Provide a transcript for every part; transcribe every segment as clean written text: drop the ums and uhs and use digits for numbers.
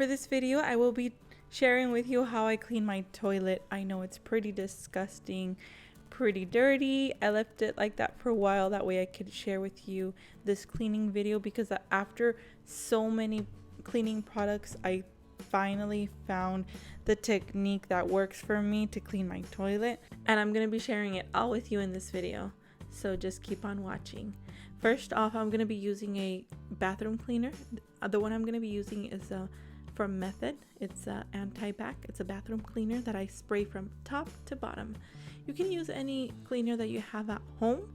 for this video, I will be sharing with you how I clean my toilet. I know it's pretty disgusting, pretty dirty. I left it like that for a while. That way I could share with you this cleaning video, because after so many cleaning products, I finally found the technique that works for me to clean my toilet, and I'm going to be sharing it all with you in this video. So just keep on watching. First off, I'm going to be using a bathroom cleaner. The one I'm going to be using is from Method. It's anti-bac. It's a bathroom cleaner that I spray from top to bottom. You can use any cleaner that you have at home,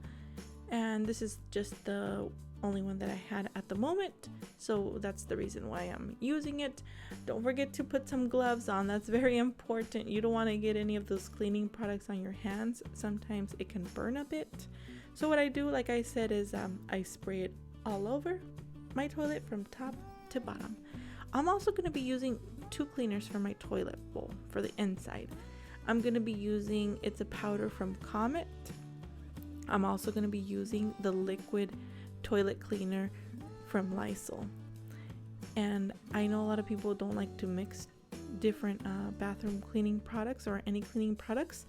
and this is just the only one that I had at the moment, so that's the reason why I'm using it. Don't forget to put some gloves on. That's very important. You don't want to get any of those cleaning products on your hands. Sometimes it can burn a bit. So what I do, like I said, is I spray it all over my toilet from top to bottom. I'm also going to be using two cleaners for my toilet bowl for the inside. I'm going to be using, it's a powder from Comet. I'm also going to be using the liquid toilet cleaner from Lysol. And I know a lot of people don't like to mix different bathroom cleaning products or any cleaning products.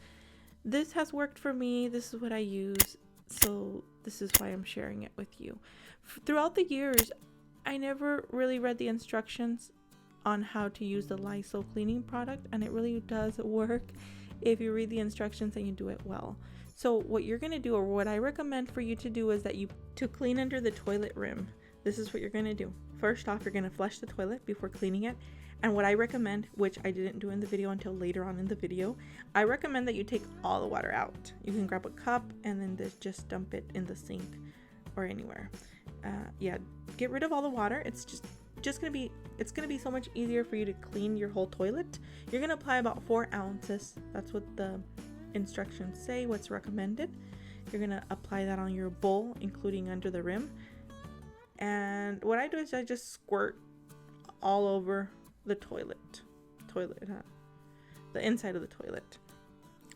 This has worked for me. This is what I use, so this is why I'm sharing it with you. Throughout the years, I never really read the instructions on how to use the Lysol cleaning product, and it really does work if you read the instructions and you do it well. So what you're going to do, or what I recommend for you to do, is that to clean under the toilet rim. This is what you're going to do. First off, you're going to flush the toilet before cleaning it. And what I recommend, which I didn't do in the video until later on in the video, I recommend that you take all the water out. You can grab a cup and then just dump it in the sink or anywhere. Get rid of all the water. It's just going to be so much easier for you to clean your whole toilet. You're going to apply about 4 ounces. That's what the instructions say, what's recommended. You're going to apply that on your bowl, including under the rim. And what I do is I just squirt all over the the inside of the toilet.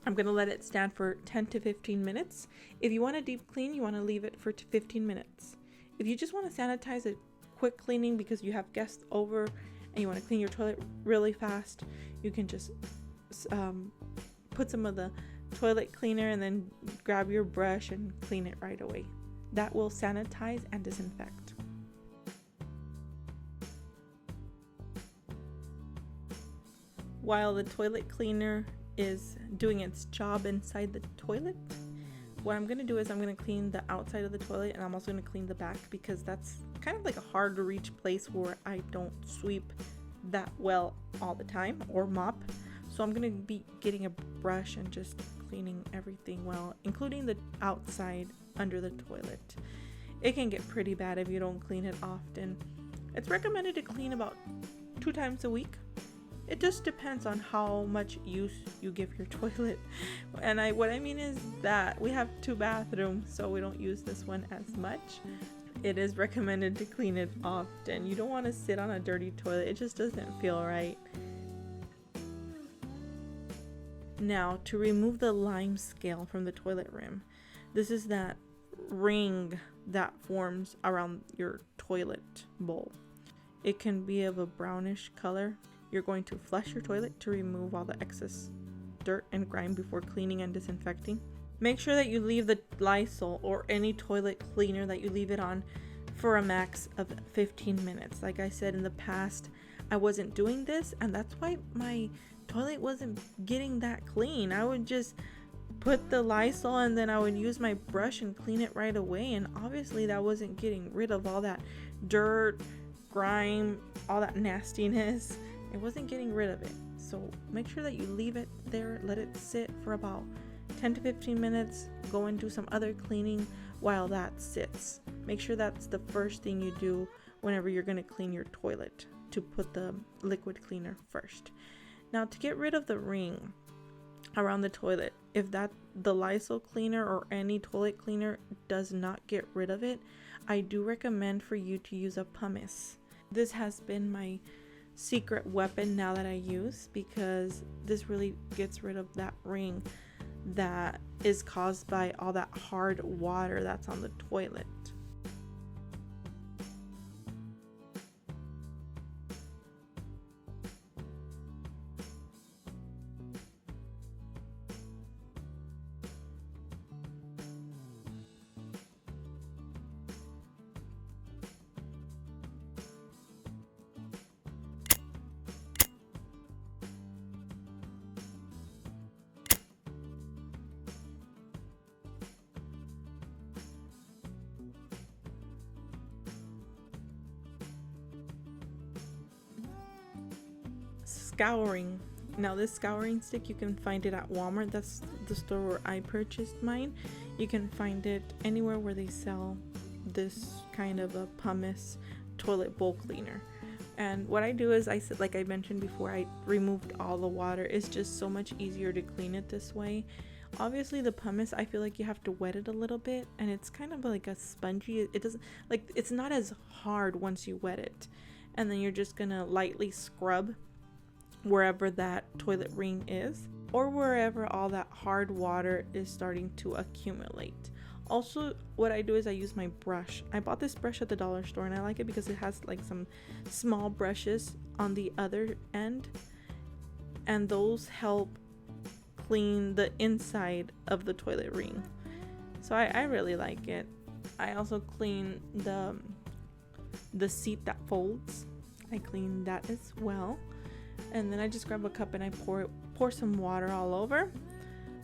I'm going to let it stand for 10 to 15 minutes. If you want a deep clean, you want to leave it for 15 minutes. If you just want to sanitize it, quick cleaning because you have guests over and you want to clean your toilet really fast, you can just put some of the toilet cleaner and then grab your brush and clean it right away. That will sanitize and disinfect. While the toilet cleaner is doing its job inside the toilet, what I'm going to do is I'm going to clean the outside of the toilet, and I'm also going to clean the back, because that's kind of like a hard to reach place where I don't sweep that well all the time or mop. So I'm going to be getting a brush and just cleaning everything well, including the outside under the toilet. It can get pretty bad if you don't clean it often. It's recommended to clean about 2 times a week. It just depends on how much use you give your toilet. And what I mean is that we have 2 bathrooms, so we don't use this one as much. It is recommended to clean it often. You don't want to sit on a dirty toilet. It just doesn't feel right. Now, to remove the lime scale from the toilet rim, this is that ring that forms around your toilet bowl. It can be of a brownish color. You're going to flush your toilet to remove all the excess dirt and grime before cleaning and disinfecting. Make sure that you leave the Lysol or any toilet cleaner that you leave it on for a max of 15 minutes. Like I said in the past, I wasn't doing this, and that's why my toilet wasn't getting that clean. I would just put the Lysol and then I would use my brush and clean it right away, and obviously that wasn't getting rid of all that dirt, grime, all that nastiness. It wasn't getting rid of it. So make sure that you leave it there, let it sit for about 10 to 15 minutes, go and do some other cleaning while that sits. Make sure that's the first thing you do whenever you're going to clean your toilet, to put the liquid cleaner first. Now, to get rid of the ring around the toilet, if the Lysol cleaner or any toilet cleaner does not get rid of it, I do recommend for you to use a pumice. This has been my secret weapon now that I use, because this really gets rid of that ring that is caused by all that hard water that's on the toilet. scouring. Now this scouring stick, you can find it at Walmart. That's the store where I purchased mine. You can find it anywhere where they sell this kind of a pumice toilet bowl cleaner. And what I do is, like I mentioned before, I removed all the water. It's just so much easier to clean it this way. Obviously the pumice, I feel like you have to wet it a little bit, and it's kind of like a spongy, it doesn't, like, it's not as hard once you wet it. And then you're just gonna lightly scrub wherever that toilet ring is, or wherever all that hard water is starting to accumulate. Also, what I do is I use my brush. I bought this brush at the dollar store, and I like it because it has like some small brushes on the other end, and those help clean the inside of the toilet ring. So I really like it. I also clean the seat that folds. I clean that as well. And then I just grab a cup and I pour some water all over.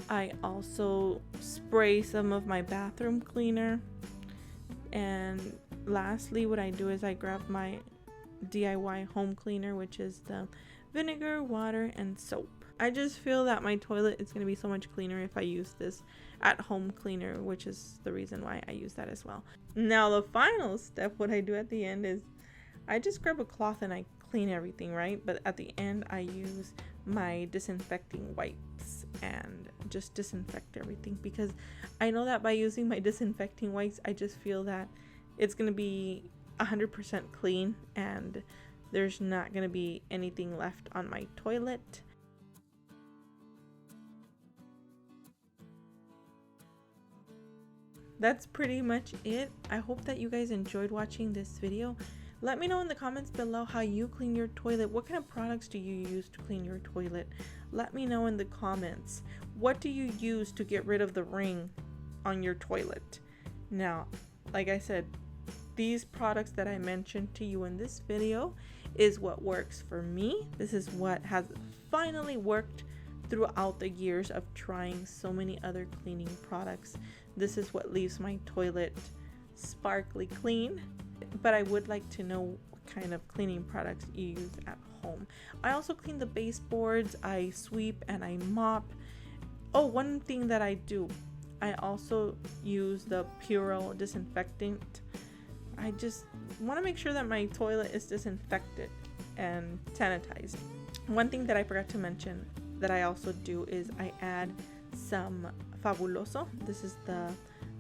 I also spray some of my bathroom cleaner. And lastly, what I do is I grab my DIY home cleaner, which is the vinegar, water, and soap. I just feel that my toilet is going to be so much cleaner if I use this at home cleaner, which is the reason why I use that as well. Now the final step, what I do at the end is I just grab a cloth and I clean everything, right? But at the end I use my disinfecting wipes and just disinfect everything, because I know that by using my disinfecting wipes, I just feel that it's going to be 100% clean and there's not going to be anything left on my toilet. That's pretty much it. I hope that you guys enjoyed watching this video. Let me know in the comments below how you clean your toilet. What kind of products do you use to clean your toilet? Let me know in the comments. What do you use to get rid of the ring on your toilet? Now, like I said, these products that I mentioned to you in this video is what works for me. This is what has finally worked throughout the years of trying so many other cleaning products. This is what leaves my toilet sparkly clean. But I would like to know what kind of cleaning products you use at home. I also clean the baseboards, I sweep and I mop. Oh, one thing that I do, I also use the Puro disinfectant. I just want to make sure that my toilet is disinfected and sanitized. One thing that I forgot to mention that I also do is I add some Fabuloso. This is the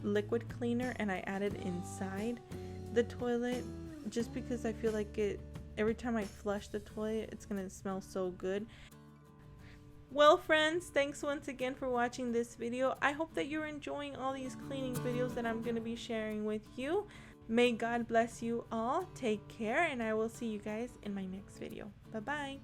liquid cleaner, and I add it inside the toilet just because I feel like every time I flush the toilet, it's gonna smell so good. Well friends, thanks once again for watching this video. I hope that you're enjoying all these cleaning videos that I'm gonna be sharing with you. May God bless you all. Take care, and I will see you guys in my next video. Bye bye.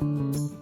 you.